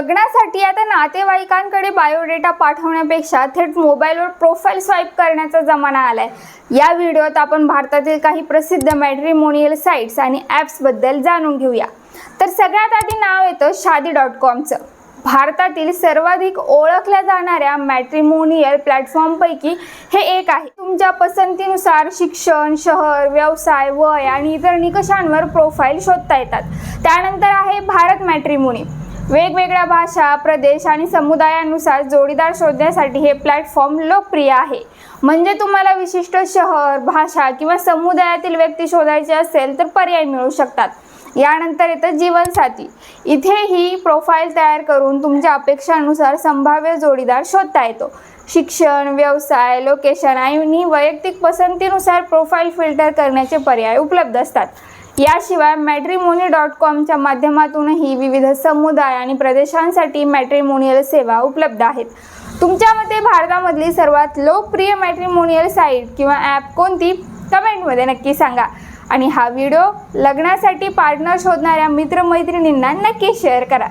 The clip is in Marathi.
लग्नासाठी आता नातेवाईकांकडे बायोडेटा पाठवण्यापेक्षा थेट मोबाईलवर प्रोफाईल स्वाईप करण्याचा जमाना आलाय। या व्हिडिओत आपण भारतातील काही प्रसिद्ध मॅट्रिमोनियल साइट्स आणि ॲप्स बद्दल जाणून घेऊया। तर सगळ्यात आधी नाव येतं शादी.कॉमचं। भारतातील सर्वाधिक ओळखल्या जाणाऱ्या मॅट्रिमोनियल प्लॅटफॉर्मपैकी हे एक आहे। तुमच्या पसंतीनुसार शिक्षण, शहर, व्यवसाय, वय आणि इतर निकषांवर प्रोफाईल शोधता येतात। त्यानंतर आहे भारत मॅट्रिमोनी। वेगवेगळ्या भाषा, प्रदेश आणि समुदायानुसार जोडीदार शोधण्यासाठी हे प्लॅटफॉर्म लोकप्रिय आहे। म्हणजे तुम्हाला विशिष्ट शहर, भाषा किंवा समुदायातील व्यक्ती शोधायचे असेल तर पर्याय मिळू शकतात। यानंतर येतं जीवनसाथी। इथेही प्रोफाईल तयार करून तुमच्या अपेक्षांनुसार संभाव्य जोडीदार शोधता येतो। शिक्षण, व्यवसाय, लोकेशन आणि वैयक्तिक पसंतीनुसार प्रोफाईल फिल्टर करण्याचे पर्याय उपलब्ध असतात। याशिवाय मॅट्रिमोनी.कॉमच्या माध्यमातूनही विविध समुदाय आणि प्रदेशांसाठी मॅट्रिमोनियल सेवा उपलब्ध आहेत। तुमच्या मते भारतामधली सर्वात लोकप्रिय मॅट्रिमोनियल साईट किंवा ॲप कोणती? कमेंटमध्ये नक्की सांगा। आणि हा व्हिडिओ लग्नासाठी पार्टनर शोधणाऱ्या मित्रमैत्रिणींना नक्की शेअर करा।